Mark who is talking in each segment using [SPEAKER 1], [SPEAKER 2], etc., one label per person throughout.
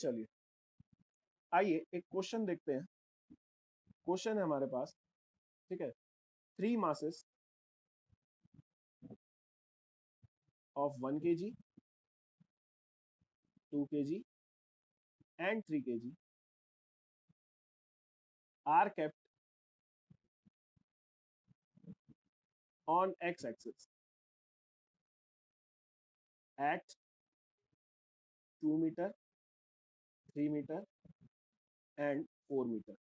[SPEAKER 1] चलिए आइए एक क्वेश्चन देखते हैं। क्वेश्चन है हमारे पास, ठीक है, 3 masses of 1 kg, 2 kg and 3 kg are kept on x-axis at 2 meter, 3 meter and 4 meter.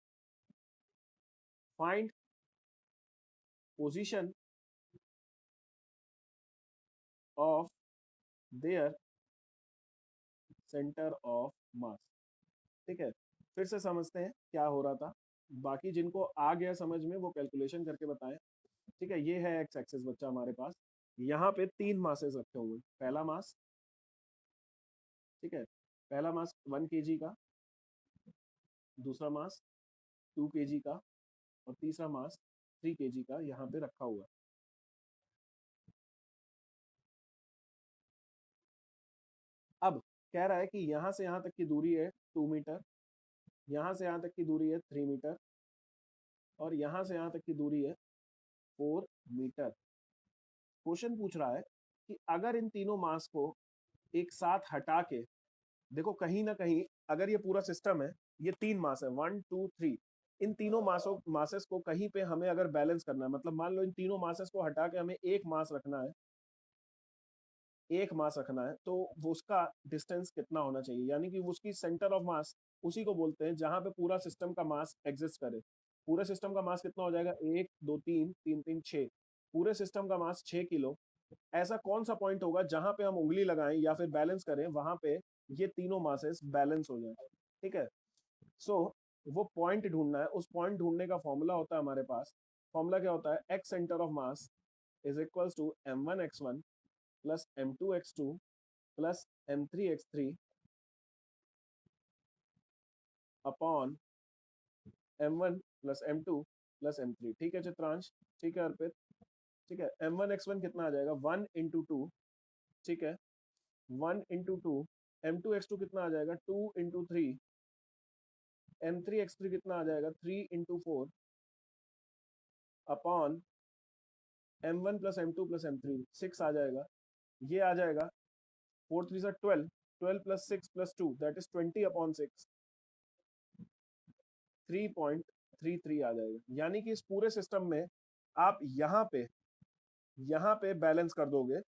[SPEAKER 1] Find position of their center of mass. ठीक है, फिर से समझते हैं क्या हो रहा था। बाकी जिनको आ गया समझ में वो कैलकुलेशन करके बताएं। ठीक है, ये है एक्स एक्सिस बच्चा हमारे पास। यहाँ पे 3 मासेस रखे हुए। पहला मास, ठीक है, पहला मास 1 kg का, दूसरा मास 2 kg का और तीसरा मास 3 kg का यहाँ पे रखा हुआ है। अब कह रहा है कि यहाँ से यहाँ तक की दूरी है 2 मीटर, यहाँ से यहाँ तक की दूरी है 3 मीटर और यहाँ से यहाँ तक की दूरी है 4 मीटर। क्वेश्चन पूछ रहा है कि अगर इन तीनों मास को एक साथ हटा के, देखो कहीं ना कहीं अगर ये पूरा सिस्टम है, ये 3 मास है 1 2 3, इन तीनों मासेस को कहीं पे हमें अगर बैलेंस करना है, मतलब मान लो इन तीनों मासेस को हटा के हमें एक मास रखना है, एक मास रखना है, तो वो उसका डिस्टेंस कितना होना चाहिए, यानी कि उसकी सेंटर ऑफ मास उसी को बोलते हैं जहां पे पूरा सिस्टम का मास एग्जिस्ट करे। पूरे सिस्टम का मास कितना हो जाएगा, 1 2 3 3 3 6, पूरे सिस्टम का मास 6 किलो। ऐसा कौन सा पॉइंट होगा जहां पे हम उंगली लगाएं या फिर बैलेंस करें, वहां पे ये तीनों मासेस बैलेंस हो जाए। ठीक है, सो वो पॉइंट ढूंढना है। उस पॉइंट ढूंढने का फॉर्मूला होता है हमारे पास। फॉर्मूला क्या होता है, x centre of mass is equals to m1x1 plus m2x2 plus m3x3 upon m1 plus m2 plus m3। ठीक है चित्रांश, ठीक है अर्पित, ठीक है। m1x1 कितना आ जाएगा, 1 into 2, ठीक है, 1 into 2। m2x2 कितना आ जाएगा, 2 into 3। m3x3 कितना आ जाएगा, 3 into 4 upon m1 plus m2 plus m3 6 आ जाएगा। ये आ जाएगा 4 3 से 12, 12 प्लस 6 प्लस 2 दैट इज 20/6, 3.33 आ जाएगा। यानी कि इस पूरे सिस्टम में आप यहाँ पे बैलेंस कर दोगे।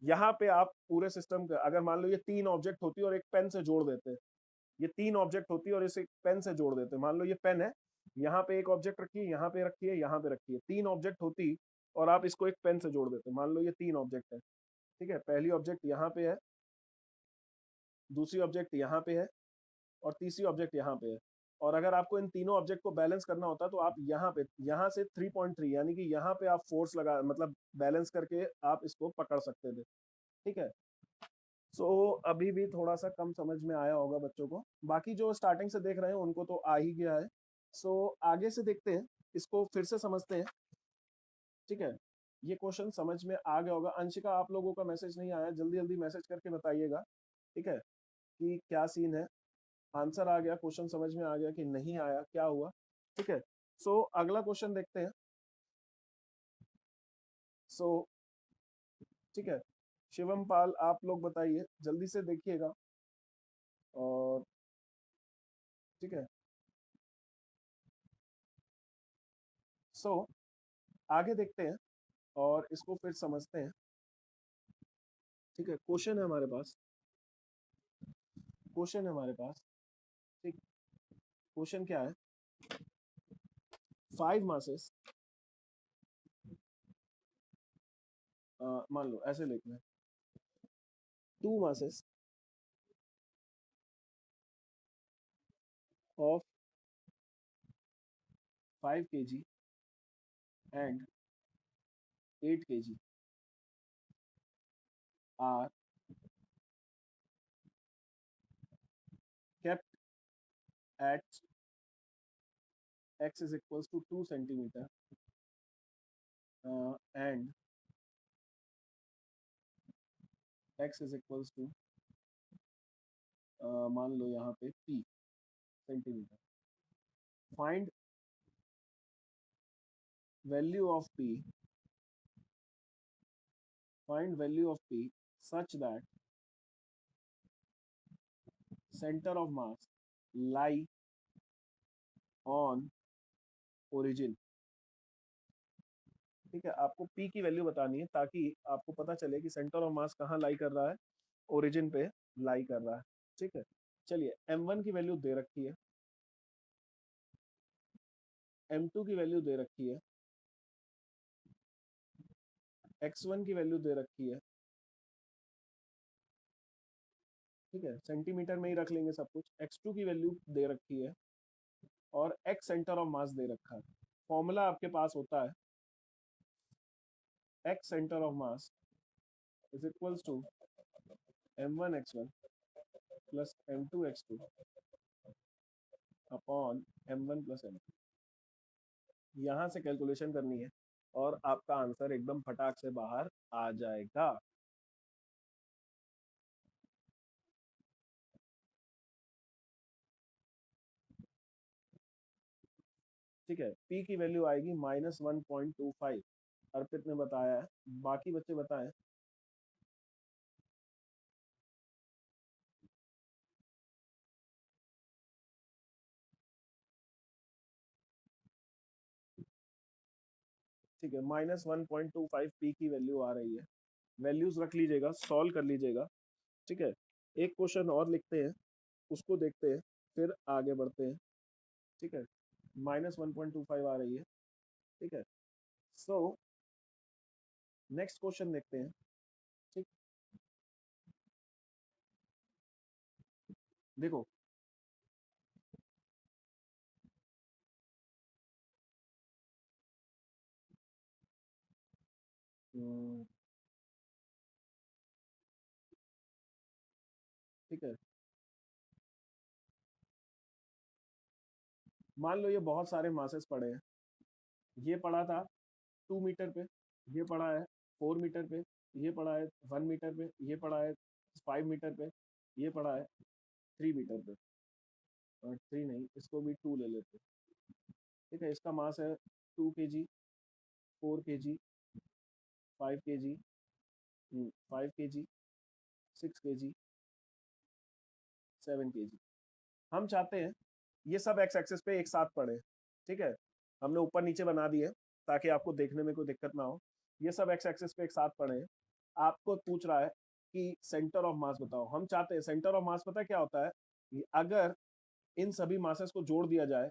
[SPEAKER 1] यहाँ पे आप पूरे सिस्टम का, अगर मान लो ये 3 ऑब्जेक्ट होती और एक पेन से जोड़ देते, ये 3 ऑब्जेक्ट होती और इसे पेन से जोड़ देते। मान लो ये पेन है, यहाँ पे एक ऑब्जेक्ट रखिए, यहाँ पे रखिए, यहाँ पे रखिए, 3 ऑब्जेक्ट होती और आप इसको एक पेन से जोड़ देते। मान लो ये 3 ऑब्जेक्ट है, ठीक है, पहली ऑब्जेक्ट यहाँ पे है, दूसरी ऑब्जेक्ट यहाँ पे है और तीसरी ऑब्जेक्ट यहाँ पे है। और अगर आपको इन तीनों ऑब्जेक्ट को बैलेंस करना होता तो आप यहाँ पे, यहाँ से 3.3 यानी कि यहाँ पे आप फोर्स लगा, मतलब बैलेंस करके आप इसको पकड़ सकते थे। ठीक है, सो अभी भी थोड़ा सा कम समझ में आया होगा बच्चों को, बाकी जो स्टार्टिंग से देख रहे हैं उनको तो आ ही गया है। सो आगे से देखते हैं, इसको फिर से समझते हैं। ठीक है, ये क्वेश्चन समझ में आ गया होगा। अंशिका, आप लोगों का मैसेज नहीं आया, जल्दी जल्दी मैसेज करके बताइएगा, ठीक है, कि क्या सीन है, आंसर आ गया, क्वेश्चन समझ में आ गया कि नहीं आया, क्या हुआ। ठीक है, सो अगला क्वेश्चन देखते हैं। सो ठीक है, शिवम पाल आप लोग बताइए, जल्दी से देखिएगा। और ठीक है, सो आगे देखते हैं और इसको फिर समझते हैं। ठीक है, क्वेश्चन है हमारे पास, क्वेश्चन है हमारे पास, ठीक, क्वेश्चन क्या है, 5 मासेस, मान लो ऐसे लिखना है, 2 masses of 5 kg and 8 kg are kept at x is equals to 2 centimeter and x is equals to मान लो यहाँ पे p centimetre, find value of p, find value of p such that center of mass lie on origin। ठीक है, आपको p की value बतानी है ताकि आपको पता चले कि सेंटर ऑफ मास कहाँ लाई कर रहा है, ओरिजिन पे लाई कर रहा है। ठीक है, चलिए m1 की वैल्यू दे रखी है, m2 की वैल्यू दे रखी है, x1 की वैल्यू दे रखी है। ठीक है, सेंटीमीटर में ही रख लेंगे सब कुछ। x2 की वैल्यू दे रखी है और x सेंटर ऑफ मास दे रखा है। फॉर्मूला आपके पास होता है x centre of mass is equals to m1 x1 plus m2 x2 upon m1 plus m2। यहाँ से कैलकुलेशन करनी है और आपका आंसर एकदम फटाक से बाहर आ जाएगा। ठीक है, p की वैल्यू आएगी -1.25, अर्पित ने बताया है, बाकी बच्चे बताएं। ठीक है, -1.25 p की वैल्यू आ रही है। वैल्यूज रख लीजिएगा, सॉल्व कर लीजिएगा। ठीक है, एक क्वेश्चन और लिखते हैं, उसको देखते हैं, फिर आगे बढ़ते हैं। ठीक है, -1.25 आ रही है। ठीक है, सो नेक्स्ट क्वेश्चन देखते हैं। ठीक, देखो ठीक है, मान लो ये बहुत सारे मासेस पड़े हैं। ये पड़ा था 2 मीटर पे, ये पड़ा है 4 मीटर पे, ये पड़ा है 1 मीटर पे, ये पड़ा है 5 मीटर पे, ये पड़ा है 3 मीटर पे। और 3 नहीं, इसको भी 2 ले लेते हैं। ठीक है, इसका मास है 2 kg, 4 kg, 5 kg, 5 kg, 6 kg, 7 kg। हम चाहते हैं ये सब एक्स एक्सिस पे एक साथ पड़े। ठीक है, हमने ऊपर नीचे बना दिए ताकि आपको देखने में कोई दिक्कत ना हो। ये सब एक्स एक्सिस पे एक साथ पड़े हैं। आपको पूछ रहा है कि सेंटर ऑफ मास बताओ। हम चाहते हैं सेंटर ऑफ मास, पता है क्या होता है कि अगर इन सभी मासेस को जोड़ दिया जाए,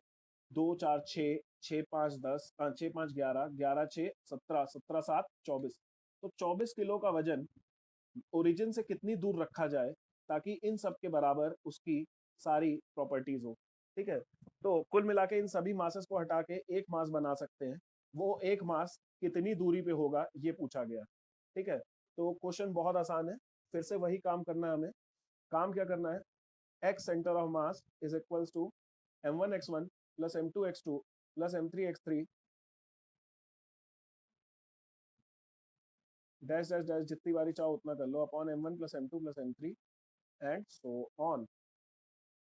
[SPEAKER 1] 2 4 6, 6 5 10, 6 5 11, 11 6 17, 17 7 24, तो 24 किलो का वजन ओरिजिन से कितनी दूर रखा जाए ताकि इन सब के बराबर उसकी सारी प्रॉपर्टीज हो। ठीक है, तो कुल मिला के इन सभी मासेस को हटा के एक मास बना सकते हैं। वो एक मास कितनी दूरी पे होगा ये पूछा गया। ठीक है, तो क्वेश्चन बहुत आसान है, फिर से वही काम करना है हमें। काम क्या करना है, x centre of mass is equals to m1 x1 plus m2 x2 plus m3 x3 dash dash dash, जितनी बारी चाहो उतना कर लो, upon m1 plus m2 plus m3 and so on.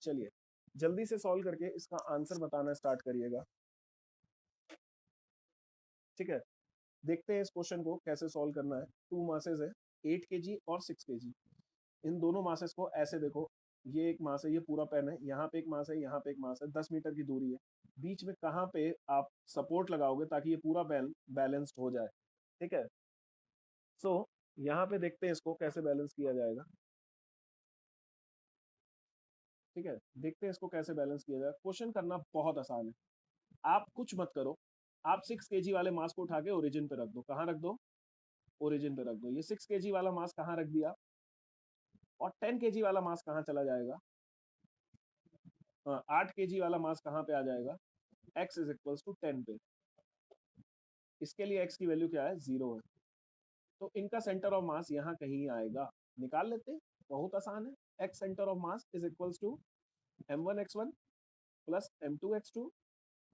[SPEAKER 1] चलिए जल्दी से सॉल्व करके इसका आंसर बताना स्टार्ट करिएगा। ठीक है, देखते हैं इस क्वेश्चन को कैसे सॉल्व करना है। 2 मासेस है, 8 kg और 6 kg। इन दोनों मासेस को ऐसे देखो, ये एक मास है, ये पूरा पेन है, यहाँ पे एक मास है, यहाँ पे एक मास है, 10 मीटर की दूरी है। बीच में कहाँ पे आप सपोर्ट लगाओगे ताकि ये पूरा पेन बैलेंस्ड हो जाए। ठीक है, सो यहाँ पे देखते हैं इसको कैसे बैलेंस किया जाएगा। ठीक है, देखते हैं इसको कैसे बैलेंस किया जाए। क्वेश्चन करना बहुत आसान है, आप कुछ मत करो। आप 6 kg वाले मास को उठा के ओरिजिन पे रख दो। कहाँ रख दो, ओरिजिन पे रख दो। ये 6 kg वाला मास कहाँ रख दिया, और 10 kg वाला मास कहाँ चला जाएगा, 8 kg वाला मास कहाँ पे आ जाएगा, x इज इक्वल्स टू 10 पे। इसके लिए x की वैल्यू क्या है, 0 है, तो इनका सेंटर ऑफ मास यहाँ कहीं आएगा। निकाल लेते हैं, बहुत आसान है। x centre of mass is equals to m1 x1 plus m2 x2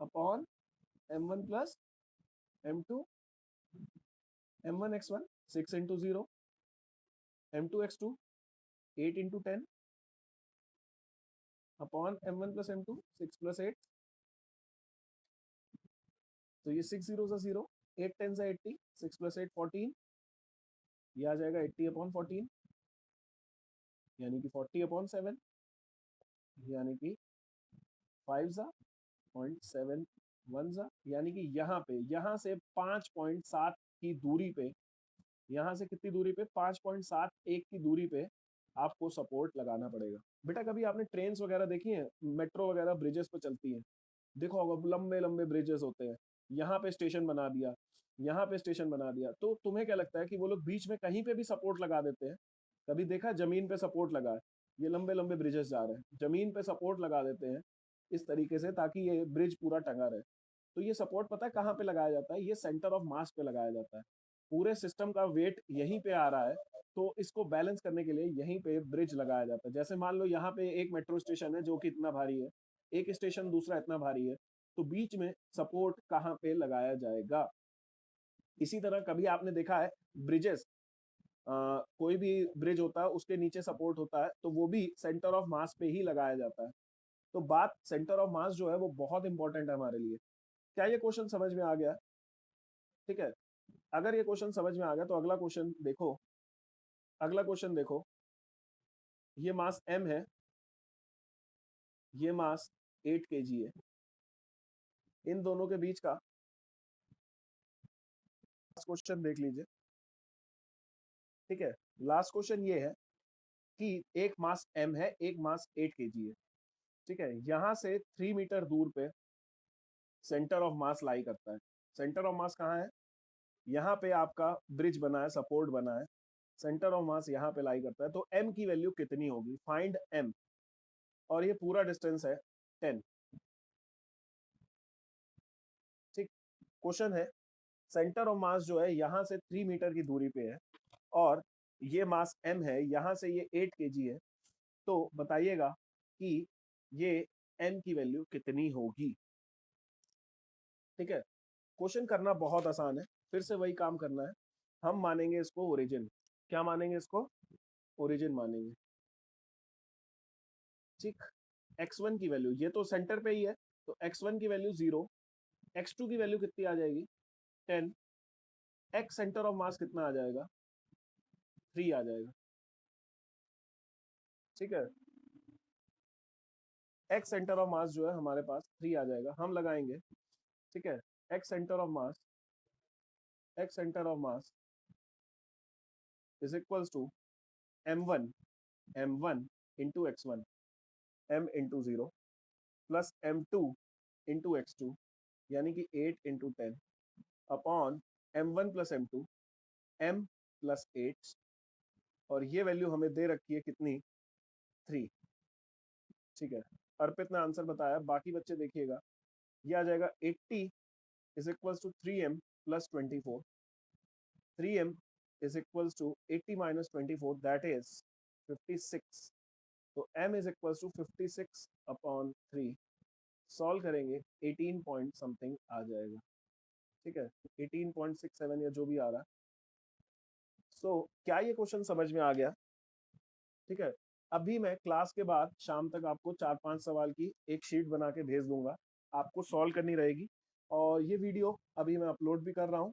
[SPEAKER 1] upon m1 plus m2। m1 x1 6 into 0, m2 x2 8 into 10, upon m1 plus m2, 6 plus 8, तो ये 6 जीरो सा 0, 8 10 सा 80, 6 प्लस 8 14, ये आ जाएगा 80 अपॉन 14, यानी कि 40 अपॉन 7, यानी कि 5 सा 0.71 सा, यानी कि यहाँ से 5.7 की दूरी पे, यहाँ से कितनी दूरी पे, 5.71 की दूरी पे आपको सपोर्ट लगाना पड़ेगा। बेटा कभी आपने ट्रेन्स वगैरह देखी है, मेट्रो वगैरह ब्रिजेस पे चलती है, देखो होगा लंबे लंबे ब्रिजेस होते हैं, यहाँ पे स्टेशन बना दिया, यहाँ पे स्टेशन बना दिया, तो तुम्हें क्या लगता है कि वो लोग बीच में कहीं पे भी सपोर्ट लगा देते हैं? कभी देखा जमीन पे सपोर्ट लगा है? ये लंबे लंबे ब्रिजेस जा रहे हैं, जमीन पे सपोर्ट लगा देते हैं इस तरीके से, ताकि ये ब्रिज पूरा टंगा रहे। तो ये सपोर्ट पता है कहाँ पे लगाया जाता है? ये सेंटर ऑफ मास पे लगाया जाता है। पूरे सिस्टम का वेट यहीं पे आ रहा है, तो इसको बैलेंस करने के लिए यहीं पे ब्रिज लगाया जाता है। जैसे मान लो यहाँ पे एक मेट्रो स्टेशन है जो कि इतना भारी है, एक स्टेशन दूसरा इतना भारी है, तो बीच में सपोर्ट कहाँ पे लगाया जाएगा? इसी तरह कभी आपने देखा है ब्रिजेस, कोई भी ब्रिज होता है उसके नीचे सपोर्ट होता है, तो वो भी सेंटर ऑफ मास पे ही लगाया जाता है। तो बात सेंटर ऑफ मास जो है वो बहुत इंपॉर्टेंट है हमारे लिए। क्या ये क्वेश्चन समझ में आ गया? ठीक है, अगर ये क्वेश्चन समझ में आ गया तो अगला क्वेश्चन देखो, अगला क्वेश्चन देखो, ये मास m है, ये मास 8 kg है, इन दोनों के बीच का क्वेश्चन देख लीजिए। ठीक है, लास्ट क्वेश्चन ये है कि एक मास m है, एक मास 8 kg है। ठीक है, यहां से 3 मीटर दूर पे सेंटर ऑफ मास लाई करता है। सेंटर ऑफ मास कहाँ है? यहाँ पे आपका ब्रिज बना है, सपोर्ट बना है, सेंटर ऑफ मास यहाँ पे लाई करता है। तो m की वैल्यू कितनी होगी? फाइंड m, और ये पूरा डिस्टेंस है 10। ठीक, क्वेश्चन है सेंटर ऑफ मास जो है यहाँ से 3 मीटर की दूरी पे है, और ये मास m है, यहाँ से ये 8 kg है, तो बताइएगा कि ये m की वैल्यू कितनी होगी। ठीक है, क्वेश्चन करना बहुत आसान है, फिर से वही काम करना है। हम मानेंगे इसको ओरिजिन, क्या मानेंगे इसको? ओरिजिन मानेंगे। ठीक, x1 की वैल्यू, ये तो सेंटर पे ही है, तो x1 की वैल्यू 0, x2 की वैल्यू कितनी आ जाएगी? 10, x सेंटर ऑफ मास कितना आ जाएगा? 3 आ जाएगा। ठीक है, x सेंटर ऑफ मास जो है हमारे पास 3 आ जाएगा, हम लगाएंगे। ठीक है, x centre of mass, x centre of mass is equals to m1 into x1, m into 0 plus m2 into x2, यानी कि 8 into 10 upon m1 plus m2, m plus 8, और ये वैल्यू हमें दे रखी है कितनी? 3। ठीक है, अर्पित ने आंसर बताया, बाकी बच्चे देखिएगा, ये आ जाएगा 80 is equals to 3m plus 24, 3m is equals to 80 minus 24, that is 56। तो m is equals to 56 upon 3, solve करेंगे 18 पॉइंट समथिंग आ जाएगा। ठीक है, 18.67 या जो भी आ रहा है। सो क्या ये क्वेश्चन समझ में आ गया? ठीक है, अभी मैं क्लास के बाद शाम तक आपको 4-5 सवाल की एक शीट बना के भेज दूंगा, आपको सॉल्व करनी रहेगी। और ये वीडियो अभी मैं अपलोड भी कर रहा हूँ,